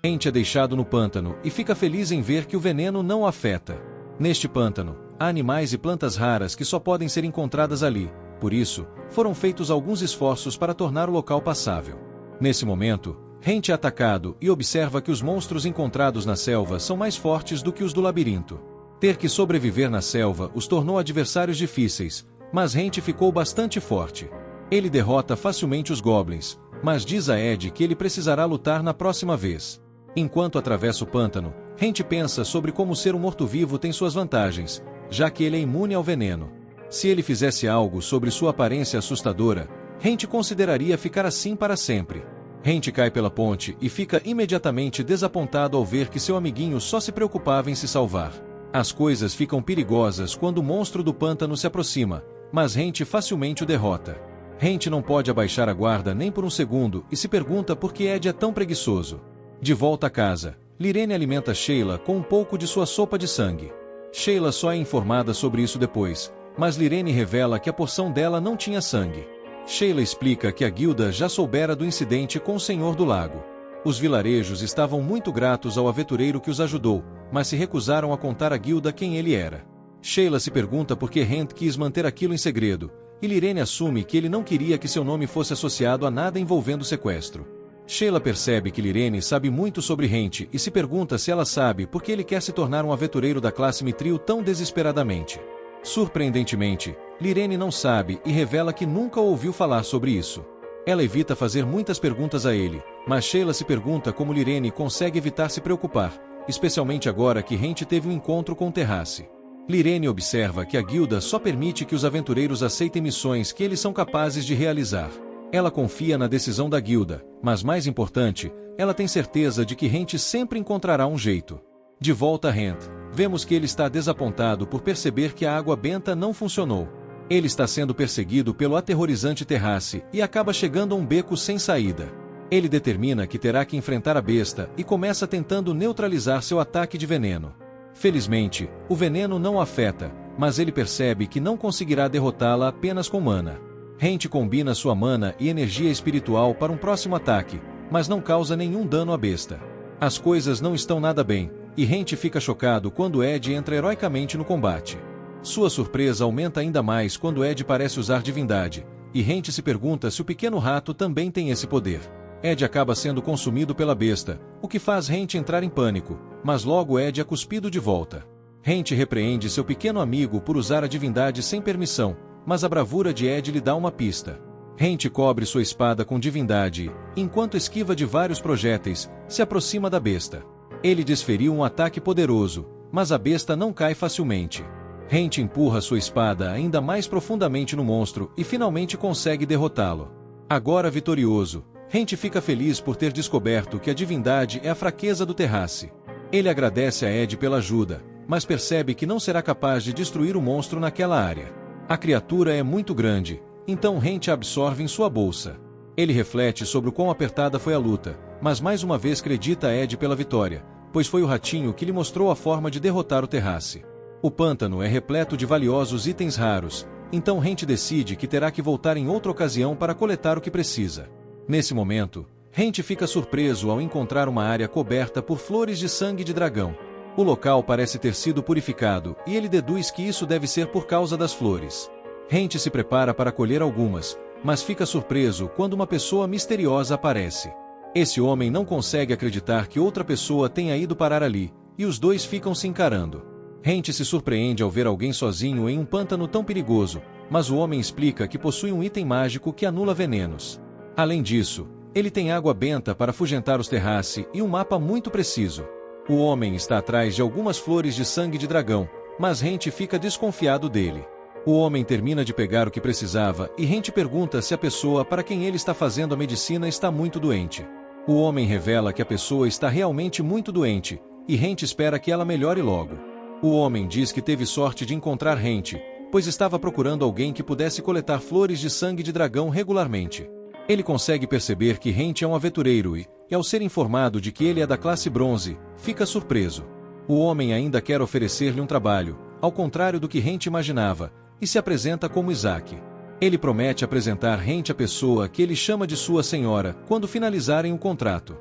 Rente é deixado no pântano e fica feliz em ver que o veneno não o afeta. Neste pântano, há animais e plantas raras que só podem ser encontradas ali, por isso, foram feitos alguns esforços para tornar o local passável. Nesse momento, Rente é atacado e observa que os monstros encontrados na selva são mais fortes do que os do labirinto. Ter que sobreviver na selva os tornou adversários difíceis, mas Rente ficou bastante forte. Ele derrota facilmente os goblins, mas diz a Ed que ele precisará lutar na próxima vez. Enquanto atravessa o pântano, Rente pensa sobre como ser um morto-vivo tem suas vantagens, já que ele é imune ao veneno. Se ele fizesse algo sobre sua aparência assustadora, Rente consideraria ficar assim para sempre. Rente cai pela ponte e fica imediatamente desapontado ao ver que seu amiguinho só se preocupava em se salvar. As coisas ficam perigosas quando o monstro do pântano se aproxima, mas Rente facilmente o derrota. Rente não pode abaixar a guarda nem por um segundo e se pergunta por que Ed é tão preguiçoso. De volta a casa, Lirene alimenta Sheila com um pouco de sua sopa de sangue. Sheila só é informada sobre isso depois, mas Lirene revela que a porção dela não tinha sangue. Sheila explica que a guilda já soubera do incidente com o Senhor do Lago. Os vilarejos estavam muito gratos ao aventureiro que os ajudou, mas se recusaram a contar à guilda quem ele era. Sheila se pergunta por que Rent quis manter aquilo em segredo, e Lirene assume que ele não queria que seu nome fosse associado a nada envolvendo o sequestro. Sheila percebe que Lirene sabe muito sobre Rent e se pergunta se ela sabe por que ele quer se tornar um aventureiro da classe Mithril tão desesperadamente. Surpreendentemente, Lirene não sabe e revela que nunca ouviu falar sobre isso. Ela evita fazer muitas perguntas a ele, mas Sheila se pergunta como Lirene consegue evitar se preocupar, especialmente agora que Rent teve um encontro com Terrace. Lirene observa que a guilda só permite que os aventureiros aceitem missões que eles são capazes de realizar. Ela confia na decisão da guilda, mas mais importante, ela tem certeza de que Rent sempre encontrará um jeito. De volta a Rent, vemos que ele está desapontado por perceber que a água benta não funcionou. Ele está sendo perseguido pelo aterrorizante Terrace e acaba chegando a um beco sem saída. Ele determina que terá que enfrentar a besta e começa tentando neutralizar seu ataque de veneno. Felizmente, o veneno não o afeta, mas ele percebe que não conseguirá derrotá-la apenas com mana. Rent combina sua mana e energia espiritual para um próximo ataque, mas não causa nenhum dano à besta. As coisas não estão nada bem, e Rent fica chocado quando Ed entra heroicamente no combate. Sua surpresa aumenta ainda mais quando Ed parece usar divindade, e Rent se pergunta se o pequeno rato também tem esse poder. Ed acaba sendo consumido pela besta, o que faz Rent entrar em pânico, mas logo Ed é cuspido de volta. Rent repreende seu pequeno amigo por usar a divindade sem permissão, mas a bravura de Ed lhe dá uma pista. Rent cobre sua espada com divindade e, enquanto esquiva de vários projéteis, se aproxima da besta. Ele desferiu um ataque poderoso, mas a besta não cai facilmente. Rent empurra sua espada ainda mais profundamente no monstro e finalmente consegue derrotá-lo. Agora vitorioso, Rent fica feliz por ter descoberto que a divindade é a fraqueza do Terrace. Ele agradece a Ed pela ajuda, mas percebe que não será capaz de destruir o monstro naquela área. A criatura é muito grande, então Rent a absorve em sua bolsa. Ele reflete sobre o quão apertada foi a luta, mas mais uma vez acredita a Ed pela vitória, pois foi o ratinho que lhe mostrou a forma de derrotar o Terrace. O pântano é repleto de valiosos itens raros, então Rent decide que terá que voltar em outra ocasião para coletar o que precisa. Nesse momento, Rent fica surpreso ao encontrar uma área coberta por flores de sangue de dragão. O local parece ter sido purificado, e ele deduz que isso deve ser por causa das flores. Rent se prepara para colher algumas, mas fica surpreso quando uma pessoa misteriosa aparece. Esse homem não consegue acreditar que outra pessoa tenha ido parar ali, e os dois ficam se encarando. Rent se surpreende ao ver alguém sozinho em um pântano tão perigoso, mas o homem explica que possui um item mágico que anula venenos. Além disso, ele tem água benta para afugentar os Terrace e um mapa muito preciso. O homem está atrás de algumas flores de sangue de dragão, mas Rent fica desconfiado dele. O homem termina de pegar o que precisava e Rent pergunta se a pessoa para quem ele está fazendo a medicina está muito doente. O homem revela que a pessoa está realmente muito doente, e Rent espera que ela melhore logo. O homem diz que teve sorte de encontrar Rent, pois estava procurando alguém que pudesse coletar flores de sangue de dragão regularmente. Ele consegue perceber que Rent é um aventureiro e, ao ser informado de que ele é da classe bronze, fica surpreso. O homem ainda quer oferecer-lhe um trabalho, ao contrário do que Rent imaginava, e se apresenta como Isaac. Ele promete apresentar Rente à pessoa que ele chama de sua senhora quando finalizarem o contrato.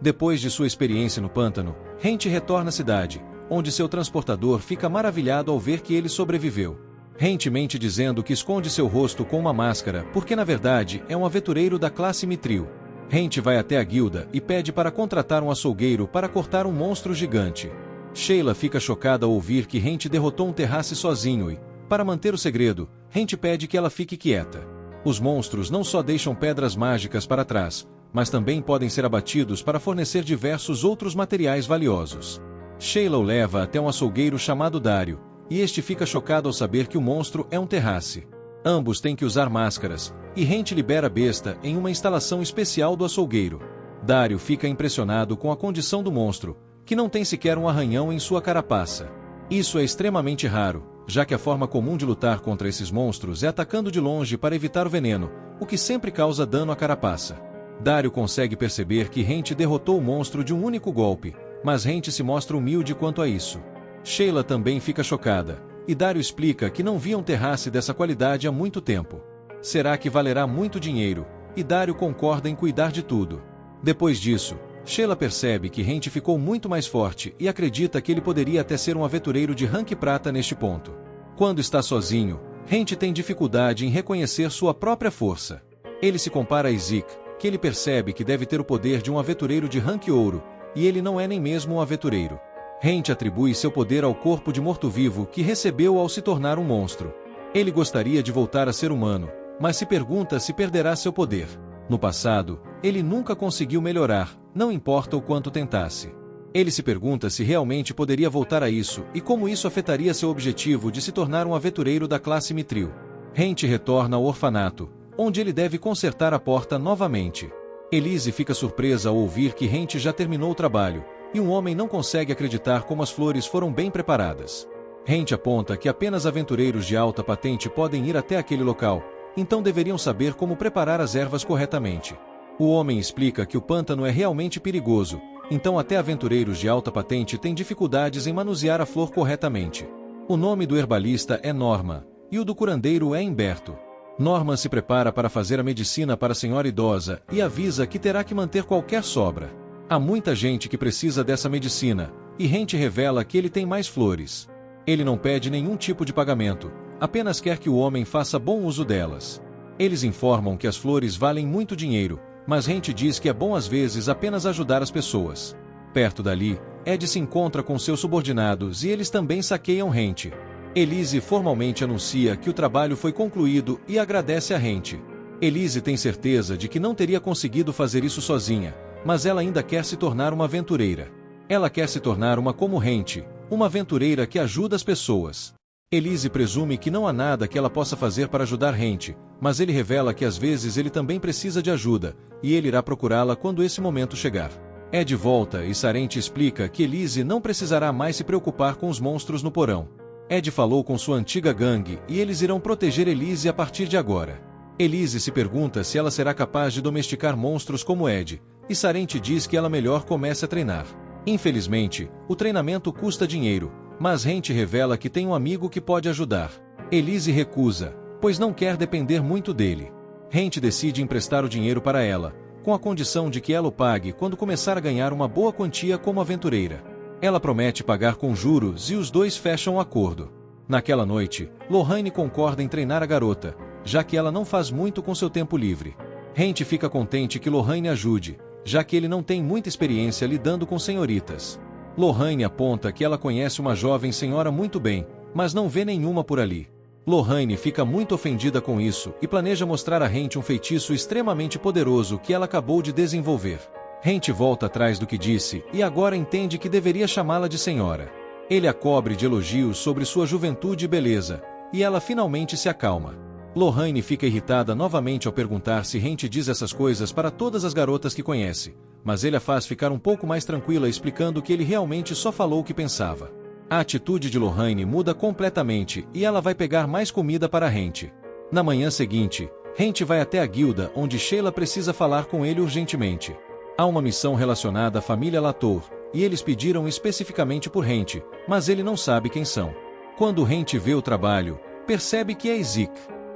Depois de sua experiência no pântano, Rente retorna à cidade, onde seu transportador fica maravilhado ao ver que ele sobreviveu. Rente mente dizendo que esconde seu rosto com uma máscara porque na verdade é um aventureiro da classe Mithril. Rente vai até a guilda e pede para contratar um açougueiro para cortar um monstro gigante. Sheila fica chocada ao ouvir que Rente derrotou um Terrace sozinho e, para manter o segredo, Rente pede que ela fique quieta. Os monstros não só deixam pedras mágicas para trás, mas também podem ser abatidos para fornecer diversos outros materiais valiosos. Sheila o leva até um açougueiro chamado Dario, e este fica chocado ao saber que o monstro é um Terrace. Ambos têm que usar máscaras, e Rente libera a besta em uma instalação especial do açougueiro. Dario fica impressionado com a condição do monstro, que não tem sequer um arranhão em sua carapaça. Isso é extremamente raro, já que a forma comum de lutar contra esses monstros é atacando de longe para evitar o veneno, o que sempre causa dano à carapaça. Dario consegue perceber que Rente derrotou o monstro de um único golpe, mas Rente se mostra humilde quanto a isso. Sheila também fica chocada, e Dario explica que não via um Terrace dessa qualidade há muito tempo. Será que valerá muito dinheiro? E Dario concorda em cuidar de tudo. Depois disso, Sheila percebe que Rente ficou muito mais forte e acredita que ele poderia até ser um aventureiro de rank prata neste ponto. Quando está sozinho, Rente tem dificuldade em reconhecer sua própria força. Ele se compara a Isaac, que ele percebe que deve ter o poder de um aventureiro de rank ouro, e ele não é nem mesmo um aventureiro. Rente atribui seu poder ao corpo de morto-vivo que recebeu ao se tornar um monstro. Ele gostaria de voltar a ser humano, mas se pergunta se perderá seu poder. No passado, ele nunca conseguiu melhorar, não importa o quanto tentasse. Ele se pergunta se realmente poderia voltar a isso e como isso afetaria seu objetivo de se tornar um aventureiro da classe Mithril. Rente retorna ao orfanato, onde ele deve consertar a porta novamente. Elise fica surpresa ao ouvir que Rente já terminou o trabalho, e um homem não consegue acreditar como as flores foram bem preparadas. Rente aponta que apenas aventureiros de alta patente podem ir até aquele local, então deveriam saber como preparar as ervas corretamente. O homem explica que o pântano é realmente perigoso, então até aventureiros de alta patente têm dificuldades em manusear a flor corretamente. O nome do herbalista é Norma, e o do curandeiro é Humberto. Norma se prepara para fazer a medicina para a senhora idosa e avisa que terá que manter qualquer sobra. Há muita gente que precisa dessa medicina, e Rente revela que ele tem mais flores. Ele não pede nenhum tipo de pagamento, apenas quer que o homem faça bom uso delas. Eles informam que as flores valem muito dinheiro, mas Rente diz que é bom às vezes apenas ajudar as pessoas. Perto dali, Ed se encontra com seus subordinados e eles também saqueiam Rente. Elise formalmente anuncia que o trabalho foi concluído e agradece a Rente. Elise tem certeza de que não teria conseguido fazer isso sozinha, mas ela ainda quer se tornar uma aventureira. Ela quer se tornar uma como Rente, uma aventureira que ajuda as pessoas. Elise presume que não há nada que ela possa fazer para ajudar Rente, mas ele revela que às vezes ele também precisa de ajuda, e ele irá procurá-la quando esse momento chegar. Ed volta e Sarente explica que Elise não precisará mais se preocupar com os monstros no porão. Ed falou com sua antiga gangue e eles irão proteger Elise a partir de agora. Elise se pergunta se ela será capaz de domesticar monstros como Ed, e Sarente diz que ela melhor comece a treinar. Infelizmente, o treinamento custa dinheiro, mas Rente revela que tem um amigo que pode ajudar. Elise recusa, pois não quer depender muito dele. Rente decide emprestar o dinheiro para ela, com a condição de que ela o pague quando começar a ganhar uma boa quantia como aventureira. Ela promete pagar com juros e os dois fecham um acordo. Naquela noite, Lorraine concorda em treinar a garota, já que ela não faz muito com seu tempo livre. Rente fica contente que Lorraine ajude, já que ele não tem muita experiência lidando com senhoritas. Lorraine aponta que ela conhece uma jovem senhora muito bem, mas não vê nenhuma por ali. Lorraine fica muito ofendida com isso e planeja mostrar a Rente um feitiço extremamente poderoso que ela acabou de desenvolver. Rente volta atrás do que disse e agora entende que deveria chamá-la de senhora. Ele a cobre de elogios sobre sua juventude e beleza, e ela finalmente se acalma. Lorraine fica irritada novamente ao perguntar se Rente diz essas coisas para todas as garotas que conhece, mas ele a faz ficar um pouco mais tranquila explicando que ele realmente só falou o que pensava. A atitude de Lorraine muda completamente e ela vai pegar mais comida para Rente. Na manhã seguinte, Rente vai até a guilda onde Sheila precisa falar com ele urgentemente. Há uma missão relacionada à família Latour, e eles pediram especificamente por Rente, mas ele não sabe quem são. Quando Rente vê o trabalho, percebe que é Isaac.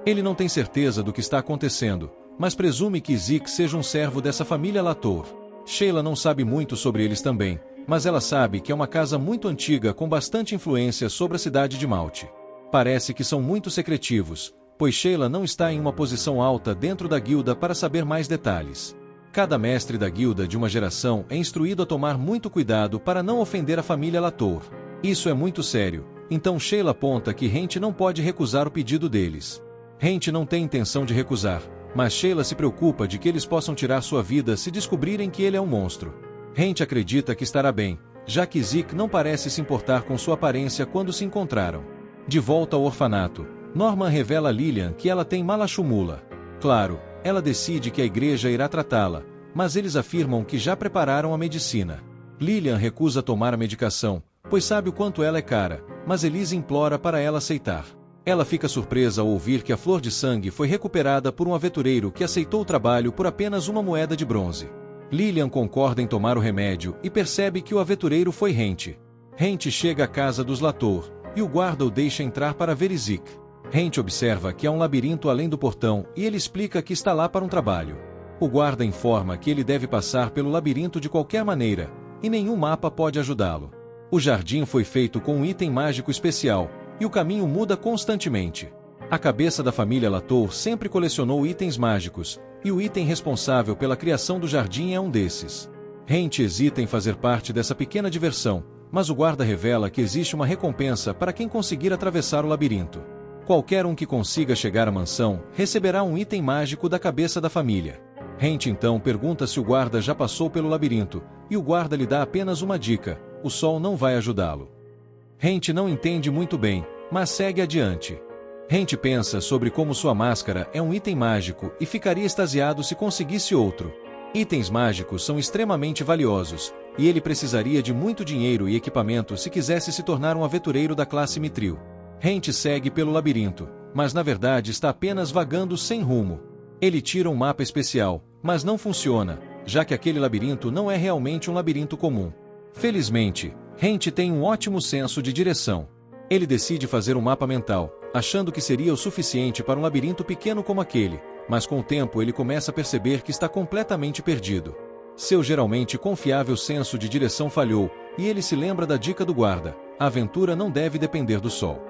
Ele não tem certeza do que está acontecendo, mas presume que Zeke seja um servo dessa família Latour. Sheila não sabe muito sobre eles também, mas ela sabe que é uma casa muito antiga com bastante influência sobre a cidade de Malte. Parece que são muito secretivos, pois Sheila não está em uma posição alta dentro da guilda para saber mais detalhes. Cada mestre da guilda de uma geração é instruído a tomar muito cuidado para não ofender a família Latour. Isso é muito sério, então Sheila aponta que Hent não pode recusar o pedido deles. Hent não tem intenção de recusar, mas Sheila se preocupa de que eles possam tirar sua vida se descobrirem que ele é um monstro. Hent acredita que estará bem, já que Zeke não parece se importar com sua aparência quando se encontraram. De volta ao orfanato, Norman revela a Lilian que ela tem Malachumula. Claro, ela decide que a igreja irá tratá-la, mas eles afirmam que já prepararam a medicina. Lilian recusa tomar a medicação, pois sabe o quanto ela é cara, mas Elise implora para ela aceitar. Ela fica surpresa ao ouvir que a flor de sangue foi recuperada por um aventureiro que aceitou o trabalho por apenas uma moeda de bronze. Lilian concorda em tomar o remédio e percebe que o aventureiro foi Hent. Hent chega à casa dos Latour, e o guarda o deixa entrar para ver Zeke. Hent observa que há um labirinto além do portão e ele explica que está lá para um trabalho. O guarda informa que ele deve passar pelo labirinto de qualquer maneira, e nenhum mapa pode ajudá-lo. O jardim foi feito com um item mágico especial, e o caminho muda constantemente. A cabeça da família Latour sempre colecionou itens mágicos, e o item responsável pela criação do jardim é um desses. Hent hesita em fazer parte dessa pequena diversão, mas o guarda revela que existe uma recompensa para quem conseguir atravessar o labirinto. Qualquer um que consiga chegar à mansão receberá um item mágico da cabeça da família. Hent então pergunta se o guarda já passou pelo labirinto, e o guarda lhe dá apenas uma dica: o sol não vai ajudá-lo. Hent não entende muito bem, mas segue adiante. Hent pensa sobre como sua máscara é um item mágico e ficaria extasiado se conseguisse outro. Itens mágicos são extremamente valiosos, e ele precisaria de muito dinheiro e equipamento se quisesse se tornar um aventureiro da classe Mithril. Hent segue pelo labirinto, mas na verdade está apenas vagando sem rumo. Ele tira um mapa especial, mas não funciona, já que aquele labirinto não é realmente um labirinto comum. Felizmente, Hent tem um ótimo senso de direção. Ele decide fazer um mapa mental, achando que seria o suficiente para um labirinto pequeno como aquele, mas com o tempo ele começa a perceber que está completamente perdido. Seu geralmente confiável senso de direção falhou, e ele se lembra da dica do guarda: a aventura não deve depender do sol.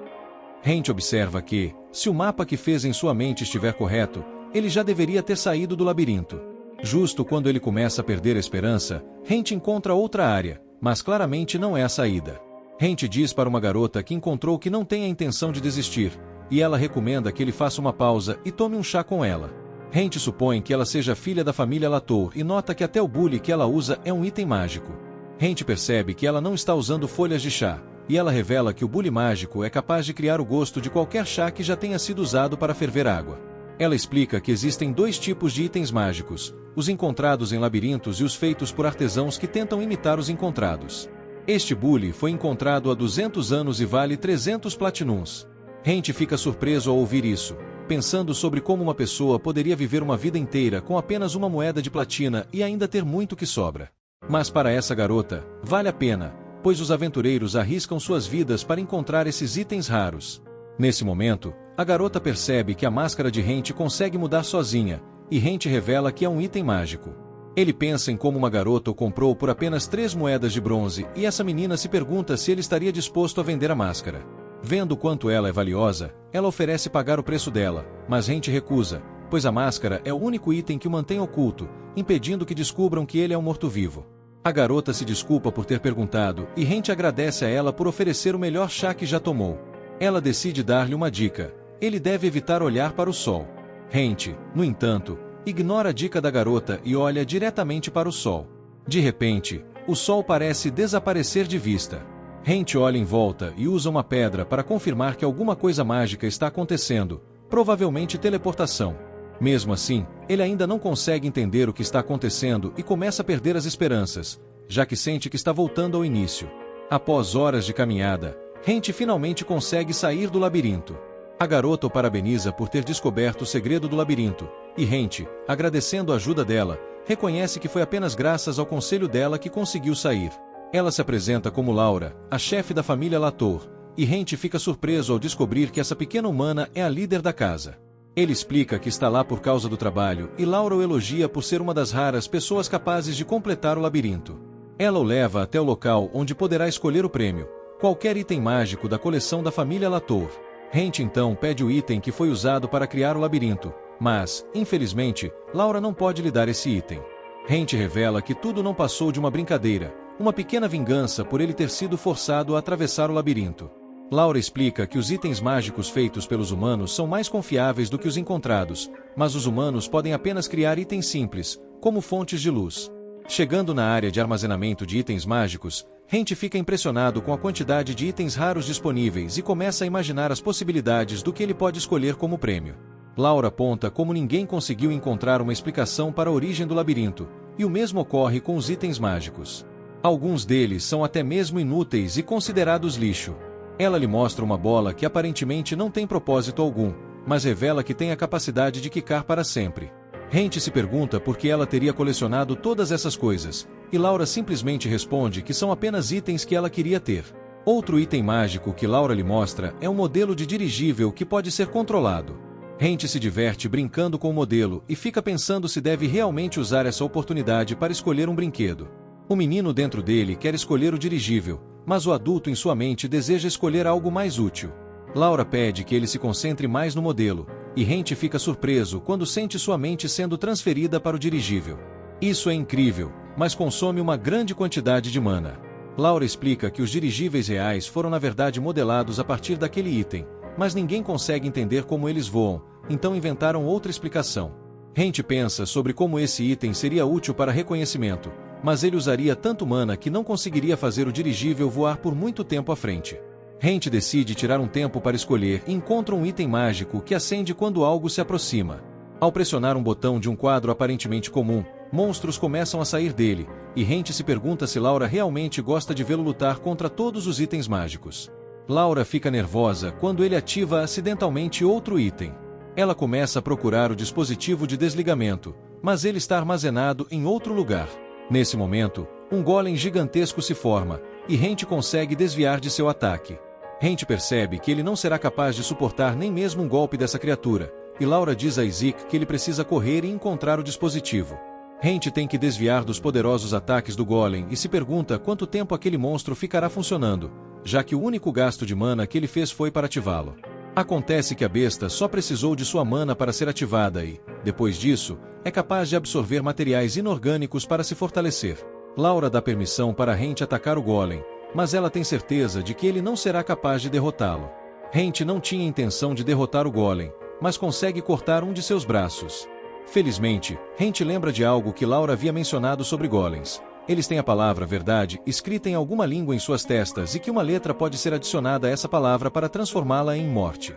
Hent observa que, se o mapa que fez em sua mente estiver correto, ele já deveria ter saído do labirinto. Justo quando ele começa a perder a esperança, Hent encontra outra área, mas claramente não é a saída. Hent diz para uma garota que encontrou que não tem a intenção de desistir, e ela recomenda que ele faça uma pausa e tome um chá com ela. Hent supõe que ela seja filha da família Latour e nota que até o bule que ela usa é um item mágico. Hent percebe que ela não está usando folhas de chá, e ela revela que o bule mágico é capaz de criar o gosto de qualquer chá que já tenha sido usado para ferver água. Ela explica que existem dois tipos de itens mágicos: os encontrados em labirintos e os feitos por artesãos que tentam imitar os encontrados. Este bule foi encontrado há 200 anos e vale 300 platinums. Hent fica surpreso ao ouvir isso, pensando sobre como uma pessoa poderia viver uma vida inteira com apenas uma moeda de platina e ainda ter muito que sobra. Mas para essa garota, vale a pena, pois os aventureiros arriscam suas vidas para encontrar esses itens raros. Nesse momento, a garota percebe que a máscara de Hent consegue mudar sozinha, e Hent revela que é um item mágico. Ele pensa em como uma garota o comprou por apenas 3 moedas de bronze e essa menina se pergunta se ele estaria disposto a vender a máscara. Vendo quanto ela é valiosa, ela oferece pagar o preço dela, mas Hent recusa, pois a máscara é o único item que o mantém oculto, impedindo que descubram que ele é um morto-vivo. A garota se desculpa por ter perguntado e Hent agradece a ela por oferecer o melhor chá que já tomou. Ela decide dar-lhe uma dica: ele deve evitar olhar para o sol. Hent, no entanto, ignora a dica da garota e olha diretamente para o sol. De repente, o sol parece desaparecer de vista. Hent olha em volta e usa uma pedra para confirmar que alguma coisa mágica está acontecendo, provavelmente teleportação. Mesmo assim, ele ainda não consegue entender o que está acontecendo e começa a perder as esperanças, já que sente que está voltando ao início. Após horas de caminhada, Hent finalmente consegue sair do labirinto. A garota o parabeniza por ter descoberto o segredo do labirinto, e Hent, agradecendo a ajuda dela, reconhece que foi apenas graças ao conselho dela que conseguiu sair. Ela se apresenta como Laura, a chefe da família Latour, e Hent fica surpreso ao descobrir que essa pequena humana é a líder da casa. Ele explica que está lá por causa do trabalho e Laura o elogia por ser uma das raras pessoas capazes de completar o labirinto. Ela o leva até o local onde poderá escolher o prêmio, qualquer item mágico da coleção da família Latour. Hank então pede o item que foi usado para criar o labirinto, mas, infelizmente, Laura não pode lhe dar esse item. Hank revela que tudo não passou de uma brincadeira, uma pequena vingança por ele ter sido forçado a atravessar o labirinto. Laura explica que os itens mágicos feitos pelos humanos são mais confiáveis do que os encontrados, mas os humanos podem apenas criar itens simples, como fontes de luz. Chegando na área de armazenamento de itens mágicos, Hank fica impressionado com a quantidade de itens raros disponíveis e começa a imaginar as possibilidades do que ele pode escolher como prêmio. Laura aponta como ninguém conseguiu encontrar uma explicação para a origem do labirinto, e o mesmo ocorre com os itens mágicos. Alguns deles são até mesmo inúteis e considerados lixo. Ela lhe mostra uma bola que aparentemente não tem propósito algum, mas revela que tem a capacidade de quicar para sempre. Hank se pergunta por que ela teria colecionado todas essas coisas, e Laura simplesmente responde que são apenas itens que ela queria ter. Outro item mágico que Laura lhe mostra é um modelo de dirigível que pode ser controlado. Hank se diverte brincando com o modelo e fica pensando se deve realmente usar essa oportunidade para escolher um brinquedo. O menino dentro dele quer escolher o dirigível, mas o adulto em sua mente deseja escolher algo mais útil. Laura pede que ele se concentre mais no modelo, e Hank fica surpreso quando sente sua mente sendo transferida para o dirigível. Isso é incrível, mas consome uma grande quantidade de mana. Laura explica que os dirigíveis reais foram na verdade modelados a partir daquele item, mas ninguém consegue entender como eles voam, então inventaram outra explicação. Hank pensa sobre como esse item seria útil para reconhecimento, mas ele usaria tanto mana que não conseguiria fazer o dirigível voar por muito tempo à frente. Hank decide tirar um tempo para escolher e encontra um item mágico que acende quando algo se aproxima. Ao pressionar um botão de um quadro aparentemente comum, monstros começam a sair dele, e Hank se pergunta se Laura realmente gosta de vê-lo lutar contra todos os itens mágicos. Laura fica nervosa quando ele ativa acidentalmente outro item. Ela começa a procurar o dispositivo de desligamento, mas ele está armazenado em outro lugar. Nesse momento, um golem gigantesco se forma, e Hank consegue desviar de seu ataque. Hank percebe que ele não será capaz de suportar nem mesmo um golpe dessa criatura, e Laura diz a Isaac que ele precisa correr e encontrar o dispositivo. Hank tem que desviar dos poderosos ataques do golem e se pergunta quanto tempo aquele monstro ficará funcionando, já que o único gasto de mana que ele fez foi para ativá-lo. Acontece que a besta só precisou de sua mana para ser ativada e, depois disso, é capaz de absorver materiais inorgânicos para se fortalecer. Laura dá permissão para Hank atacar o golem, mas ela tem certeza de que ele não será capaz de derrotá-lo. Hank não tinha intenção de derrotar o golem, mas consegue cortar um de seus braços. Felizmente, Hank lembra de algo que Laura havia mencionado sobre golems. Eles têm a palavra verdade escrita em alguma língua em suas testas e que uma letra pode ser adicionada a essa palavra para transformá-la em morte.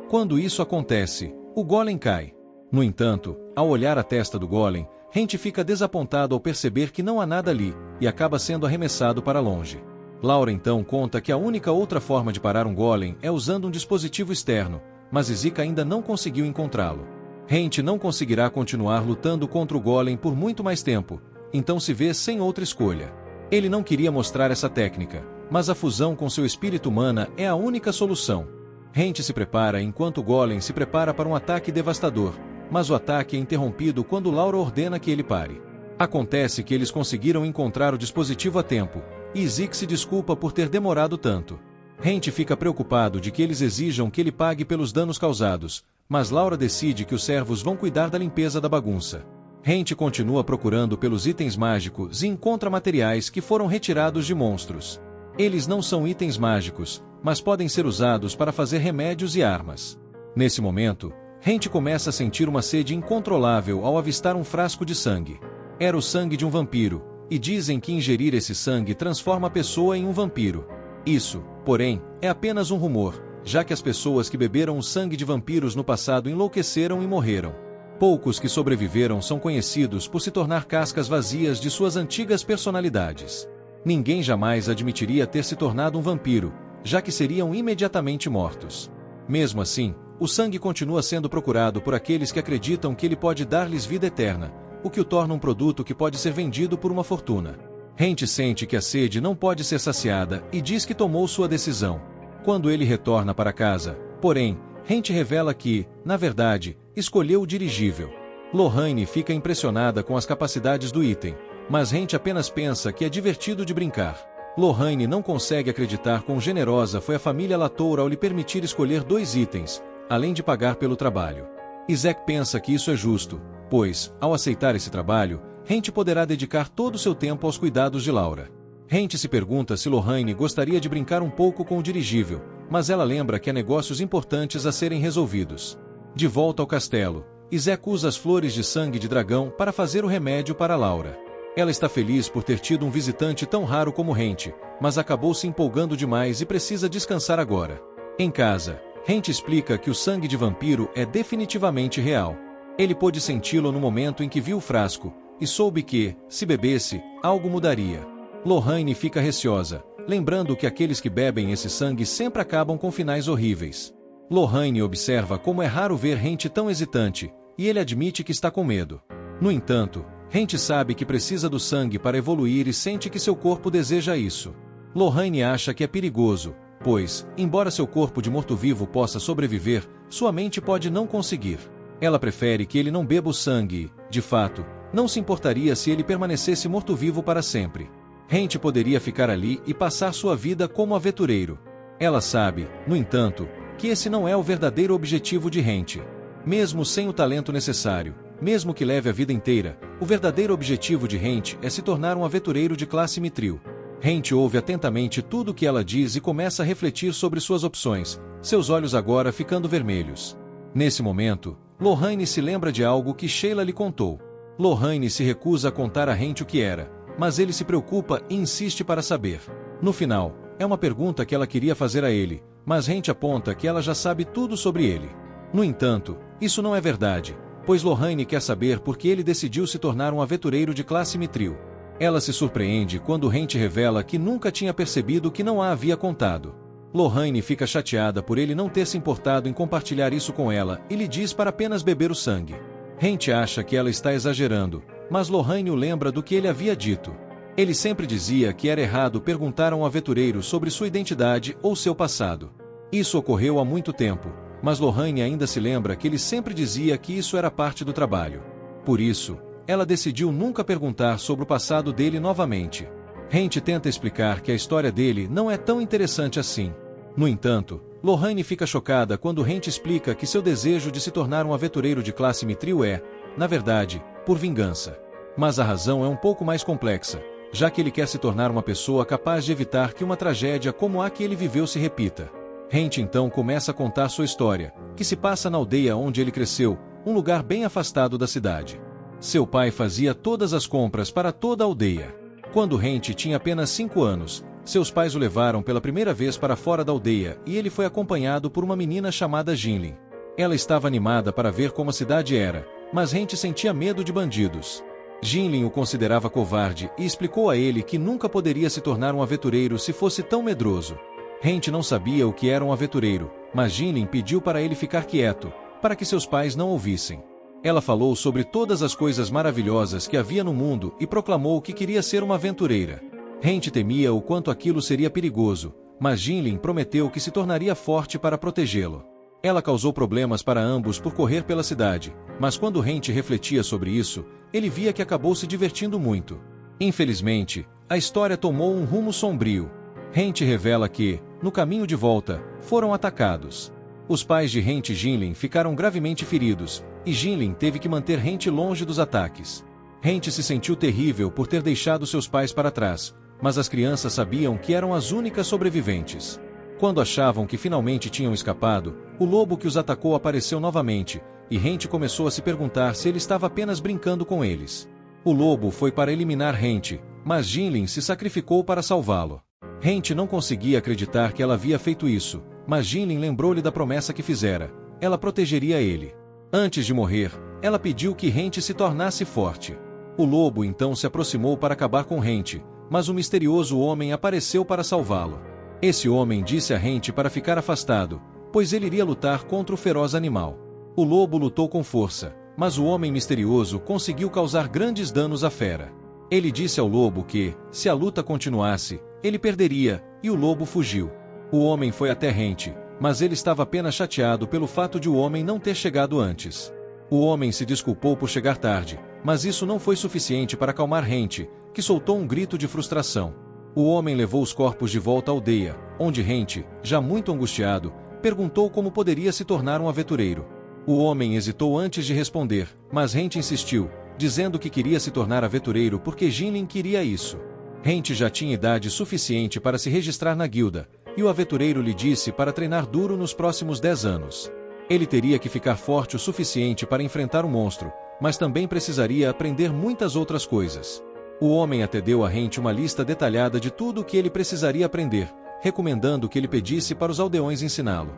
Quando isso acontece, o golem cai. No entanto, ao olhar a testa do golem, Hank fica desapontado ao perceber que não há nada ali, e acaba sendo arremessado para longe. Laura então conta que a única outra forma de parar um golem é usando um dispositivo externo, mas Isaac ainda não conseguiu encontrá-lo. Hank não conseguirá continuar lutando contra o golem por muito mais tempo, então se vê sem outra escolha. Ele não queria mostrar essa técnica, mas a fusão com seu espírito mana é a única solução. Hank se prepara enquanto o golem se prepara para um ataque devastador, mas o ataque é interrompido quando Laura ordena que ele pare. Acontece que eles conseguiram encontrar o dispositivo a tempo, e Isaac se desculpa por ter demorado tanto. Hank fica preocupado de que eles exijam que ele pague pelos danos causados, mas Laura decide que os servos vão cuidar da limpeza da bagunça. Hank continua procurando pelos itens mágicos e encontra materiais que foram retirados de monstros. Eles não são itens mágicos, mas podem ser usados para fazer remédios e armas. Nesse momento, Hank começa a sentir uma sede incontrolável ao avistar um frasco de sangue. Era o sangue de um vampiro, e dizem que ingerir esse sangue transforma a pessoa em um vampiro. Isso, porém, é apenas um rumor, já que as pessoas que beberam o sangue de vampiros no passado enlouqueceram e morreram. Poucos que sobreviveram são conhecidos por se tornar cascas vazias de suas antigas personalidades. Ninguém jamais admitiria ter se tornado um vampiro, já que seriam imediatamente mortos. Mesmo assim, o sangue continua sendo procurado por aqueles que acreditam que ele pode dar-lhes vida eterna, o que o torna um produto que pode ser vendido por uma fortuna. Hank sente que a sede não pode ser saciada e diz que tomou sua decisão. Quando ele retorna para casa, porém, Rente revela que, na verdade, escolheu o dirigível. Lorraine fica impressionada com as capacidades do item, mas Rente apenas pensa que é divertido de brincar. Lorraine não consegue acreditar quão generosa foi a família Latour ao lhe permitir escolher 2 itens, além de pagar pelo trabalho. Isaac pensa que isso é justo, pois, ao aceitar esse trabalho, Rente poderá dedicar todo o seu tempo aos cuidados de Laura. Rente se pergunta se Lorraine gostaria de brincar um pouco com o dirigível, mas ela lembra que há negócios importantes a serem resolvidos. De volta ao castelo, Isaac usa as flores de sangue de dragão para fazer o remédio para Laura. Ela está feliz por ter tido um visitante tão raro como Rente, mas acabou se empolgando demais e precisa descansar agora. Em casa, Rente explica que o sangue de vampiro é definitivamente real. Ele pôde senti-lo no momento em que viu o frasco, e soube que, se bebesse, algo mudaria. Lorraine fica receosa, lembrando que aqueles que bebem esse sangue sempre acabam com finais horríveis. Lorraine observa como é raro ver Rente tão hesitante, e ele admite que está com medo. No entanto, Rente sabe que precisa do sangue para evoluir e sente que seu corpo deseja isso. Lorraine acha que é perigoso, pois, embora seu corpo de morto-vivo possa sobreviver, sua mente pode não conseguir. Ela prefere que ele não beba o sangue e, de fato, não se importaria se ele permanecesse morto-vivo para sempre. Rente poderia ficar ali e passar sua vida como aventureiro. Ela sabe, no entanto, que esse não é o verdadeiro objetivo de Rente. Mesmo sem o talento necessário, mesmo que leve a vida inteira, o verdadeiro objetivo de Rente é se tornar um aventureiro de classe Mithril. Rente ouve atentamente tudo o que ela diz e começa a refletir sobre suas opções, seus olhos agora ficando vermelhos. Nesse momento, Lorraine se lembra de algo que Sheila lhe contou. Lorraine se recusa a contar a Rente o que era, mas ele se preocupa e insiste para saber. No final, é uma pergunta que ela queria fazer a ele, mas Rente aponta que ela já sabe tudo sobre ele. No entanto, isso não é verdade, pois Lorraine quer saber por que ele decidiu se tornar um aventureiro de classe Mithril. Ela se surpreende quando Rente revela que nunca tinha percebido que não a havia contado. Lorraine fica chateada por ele não ter se importado em compartilhar isso com ela e lhe diz para apenas beber o sangue. Rente acha que ela está exagerando, mas Lorraine o lembra do que ele havia dito. Ele sempre dizia que era errado perguntar a um aventureiro sobre sua identidade ou seu passado. Isso ocorreu há muito tempo, mas Lorraine ainda se lembra que ele sempre dizia que isso era parte do trabalho. Por isso, ela decidiu nunca perguntar sobre o passado dele novamente. Rente tenta explicar que a história dele não é tão interessante assim. No entanto, Lorraine fica chocada quando Rente explica que seu desejo de se tornar um aventureiro de classe Mithril é, na verdade, por vingança. Mas a razão é um pouco mais complexa, já que ele quer se tornar uma pessoa capaz de evitar que uma tragédia como a que ele viveu se repita. Rente então começa a contar sua história, que se passa na aldeia onde ele cresceu, um lugar bem afastado da cidade. Seu pai fazia todas as compras para toda a aldeia. Quando Rente tinha apenas 5 anos, seus pais o levaram pela primeira vez para fora da aldeia e ele foi acompanhado por uma menina chamada Jinlin. Ela estava animada para ver como a cidade era, mas Rente sentia medo de bandidos. Jinlin o considerava covarde e explicou a ele que nunca poderia se tornar um aventureiro se fosse tão medroso. Rente não sabia o que era um aventureiro, mas Jinlin pediu para ele ficar quieto, para que seus pais não ouvissem. Ela falou sobre todas as coisas maravilhosas que havia no mundo e proclamou que queria ser uma aventureira. Rente temia o quanto aquilo seria perigoso, mas Jinlin prometeu que se tornaria forte para protegê-lo. Ela causou problemas para ambos por correr pela cidade, mas quando Rente refletia sobre isso, ele via que acabou se divertindo muito. Infelizmente, a história tomou um rumo sombrio. Rente revela que, no caminho de volta, foram atacados. Os pais de Rente e Jinlin ficaram gravemente feridos, e Jinlin teve que manter Rente longe dos ataques. Rente se sentiu terrível por ter deixado seus pais para trás, mas as crianças sabiam que eram as únicas sobreviventes. Quando achavam que finalmente tinham escapado, o lobo que os atacou apareceu novamente, e Rente começou a se perguntar se ele estava apenas brincando com eles. O lobo foi para eliminar Rente, mas Jinlin se sacrificou para salvá-lo. Rente não conseguia acreditar que ela havia feito isso, mas Jinlin lembrou-lhe da promessa que fizera. Ela protegeria ele. Antes de morrer, ela pediu que Rente se tornasse forte. O lobo então se aproximou para acabar com Rente, mas um misterioso homem apareceu para salvá-lo. Esse homem disse a Rente para ficar afastado, pois ele iria lutar contra o feroz animal. O lobo lutou com força, mas o homem misterioso conseguiu causar grandes danos à fera. Ele disse ao lobo que, se a luta continuasse, ele perderia, e o lobo fugiu. O homem foi até Rente, mas ele estava apenas chateado pelo fato de o homem não ter chegado antes. O homem se desculpou por chegar tarde, mas isso não foi suficiente para acalmar Hente, que soltou um grito de frustração. O homem levou os corpos de volta à aldeia, onde Hente, já muito angustiado, perguntou como poderia se tornar um aventureiro. O homem hesitou antes de responder, mas Hente insistiu, dizendo que queria se tornar aventureiro porque Jinlin queria isso. Hente já tinha idade suficiente para se registrar na guilda, e o aventureiro lhe disse para treinar duro nos próximos 10 anos. Ele teria que ficar forte o suficiente para enfrentar o monstro, mas também precisaria aprender muitas outras coisas. O homem até deu a Hente uma lista detalhada de tudo o que ele precisaria aprender, recomendando que ele pedisse para os aldeões ensiná-lo.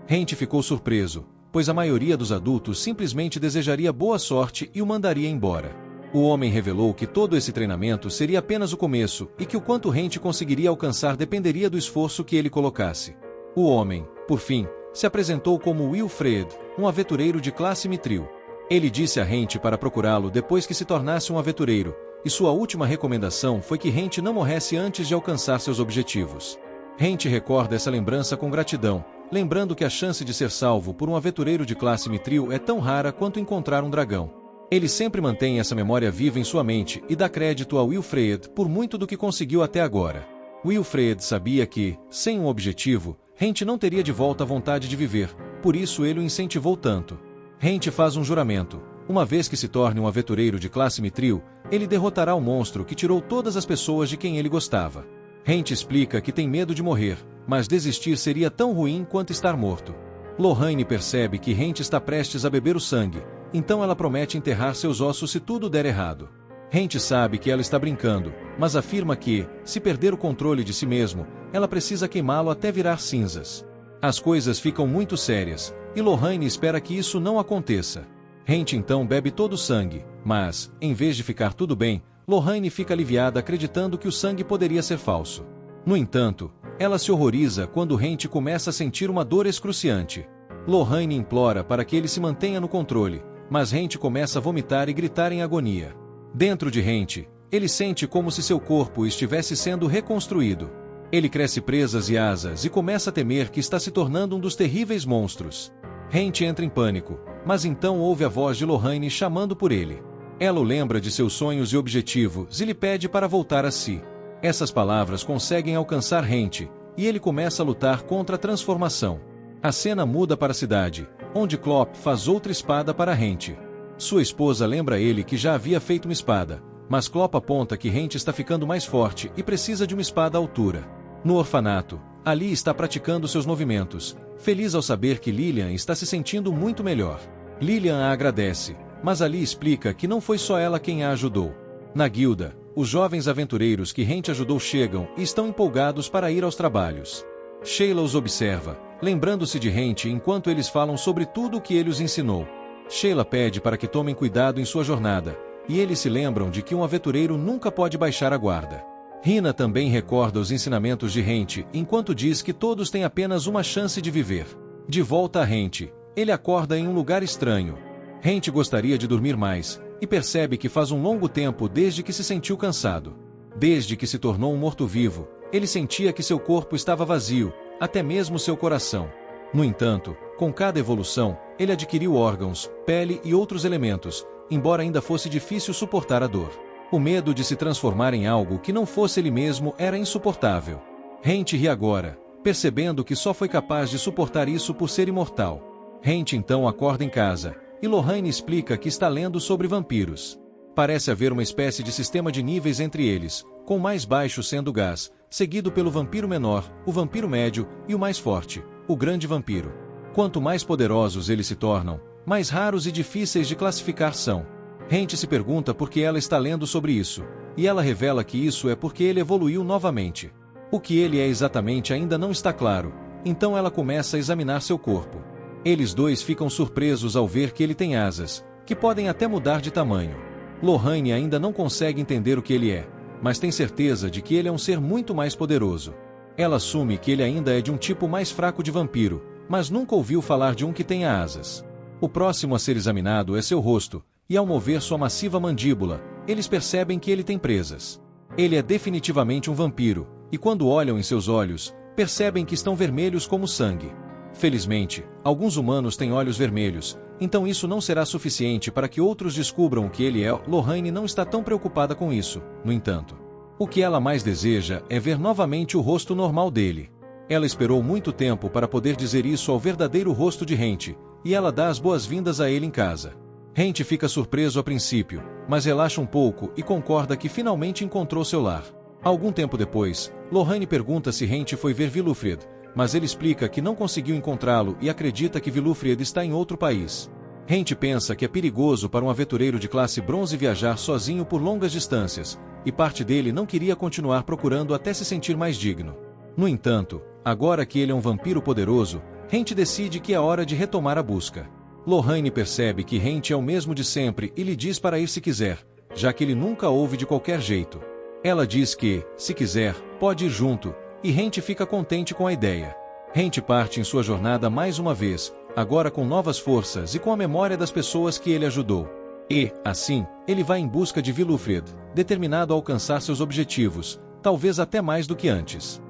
Hente ficou surpreso, pois a maioria dos adultos simplesmente desejaria boa sorte e o mandaria embora. O homem revelou que todo esse treinamento seria apenas o começo e que o quanto Hente conseguiria alcançar dependeria do esforço que ele colocasse. O homem, por fim, se apresentou como Wilfred, um aventureiro de classe Mithril. Ele disse a Hente para procurá-lo depois que se tornasse um aventureiro, e sua última recomendação foi que Hente não morresse antes de alcançar seus objetivos. Hente recorda essa lembrança com gratidão, lembrando que a chance de ser salvo por um aventureiro de classe Mithril é tão rara quanto encontrar um dragão. Ele sempre mantém essa memória viva em sua mente e dá crédito a Wilfred por muito do que conseguiu até agora. Wilfred sabia que, sem um objetivo, Hente não teria de volta a vontade de viver, por isso ele o incentivou tanto. Hente faz um juramento: uma vez que se torne um aventureiro de classe Mithril, ele derrotará o monstro que tirou todas as pessoas de quem ele gostava. Hente explica que tem medo de morrer, mas desistir seria tão ruim quanto estar morto. Lorraine percebe que Hente está prestes a beber o sangue, então ela promete enterrar seus ossos se tudo der errado. Hente sabe que ela está brincando, mas afirma que, se perder o controle de si mesmo, ela precisa queimá-lo até virar cinzas. As coisas ficam muito sérias, e Lorraine espera que isso não aconteça. Hente então bebe todo o sangue, mas, em vez de ficar tudo bem, Lorraine fica aliviada acreditando que o sangue poderia ser falso. No entanto, ela se horroriza quando Hente começa a sentir uma dor excruciante. Lorraine implora para que ele se mantenha no controle, mas Hente começa a vomitar e gritar em agonia. Dentro de Hente, ele sente como se seu corpo estivesse sendo reconstruído. Ele cresce presas e asas e começa a temer que está se tornando um dos terríveis monstros. Hente entra em pânico, mas então ouve a voz de Lorraine chamando por ele. Ela o lembra de seus sonhos e objetivos e lhe pede para voltar a si. Essas palavras conseguem alcançar Hente, e ele começa a lutar contra a transformação. A cena muda para a cidade, onde Clop faz outra espada para Hente. Sua esposa lembra ele que já havia feito uma espada, mas Clop aponta que Hente está ficando mais forte e precisa de uma espada à altura. No orfanato, Ali está praticando seus movimentos, feliz ao saber que Lilian está se sentindo muito melhor. Lilian a agradece, mas Ali explica que não foi só ela quem a ajudou. Na guilda, os jovens aventureiros que Hente ajudou chegam e estão empolgados para ir aos trabalhos. Sheila os observa, lembrando-se de Hente enquanto eles falam sobre tudo o que ele os ensinou. Sheila pede para que tomem cuidado em sua jornada, e eles se lembram de que um aventureiro nunca pode baixar a guarda. Rina também recorda os ensinamentos de Hente, enquanto diz que todos têm apenas uma chance de viver. De volta a Hente, ele acorda em um lugar estranho. Hente gostaria de dormir mais, e percebe que faz um longo tempo desde que se sentiu cansado. Desde que se tornou um morto-vivo, ele sentia que seu corpo estava vazio, até mesmo seu coração. No entanto, com cada evolução, ele adquiriu órgãos, pele e outros elementos, embora ainda fosse difícil suportar a dor. O medo de se transformar em algo que não fosse ele mesmo era insuportável. Hente ri agora, percebendo que só foi capaz de suportar isso por ser imortal. Hente então acorda em casa, e Lorraine explica que está lendo sobre vampiros. Parece haver uma espécie de sistema de níveis entre eles, com o mais baixo sendo o gás, seguido pelo vampiro menor, o vampiro médio e o mais forte, o grande vampiro. Quanto mais poderosos eles se tornam, mais raros e difíceis de classificar são. Hente se pergunta por que ela está lendo sobre isso, e ela revela que isso é porque ele evoluiu novamente. O que ele é exatamente ainda não está claro, então ela começa a examinar seu corpo. Eles dois ficam surpresos ao ver que ele tem asas, que podem até mudar de tamanho. Lorraine ainda não consegue entender o que ele é, mas tem certeza de que ele é um ser muito mais poderoso. Ela assume que ele ainda é de um tipo mais fraco de vampiro, mas nunca ouviu falar de um que tenha asas. O próximo a ser examinado é seu rosto, e ao mover sua massiva mandíbula, eles percebem que ele tem presas. Ele é definitivamente um vampiro, e quando olham em seus olhos, percebem que estão vermelhos como sangue. Felizmente, alguns humanos têm olhos vermelhos, então isso não será suficiente para que outros descubram o que ele é. Lorraine não está tão preocupada com isso, no entanto. O que ela mais deseja é ver novamente o rosto normal dele. Ela esperou muito tempo para poder dizer isso ao verdadeiro rosto de Hent, e ela dá as boas-vindas a ele em casa. Hent fica surpreso a princípio, mas relaxa um pouco e concorda que finalmente encontrou seu lar. Algum tempo depois, Lorraine pergunta se Hent foi ver Wilfred, mas ele explica que não conseguiu encontrá-lo e acredita que Wilfred está em outro país. Hent pensa que é perigoso para um aventureiro de classe bronze viajar sozinho por longas distâncias, e parte dele não queria continuar procurando até se sentir mais digno. No entanto, agora que ele é um vampiro poderoso, Hent decide que é hora de retomar a busca. Lorraine percebe que Hent é o mesmo de sempre e lhe diz para ir se quiser, já que ele nunca ouve de qualquer jeito. Ela diz que, se quiser, pode ir junto, e Hent fica contente com a ideia. Hent parte em sua jornada mais uma vez, agora com novas forças e com a memória das pessoas que ele ajudou. E, assim, ele vai em busca de Wilfred, determinado a alcançar seus objetivos, talvez até mais do que antes.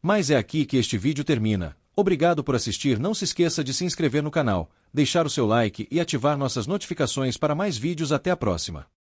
Mas é aqui que este vídeo termina. Obrigado por assistir. Não se esqueça de se inscrever no canal, deixar o seu like e ativar nossas notificações para mais vídeos. Até a próxima.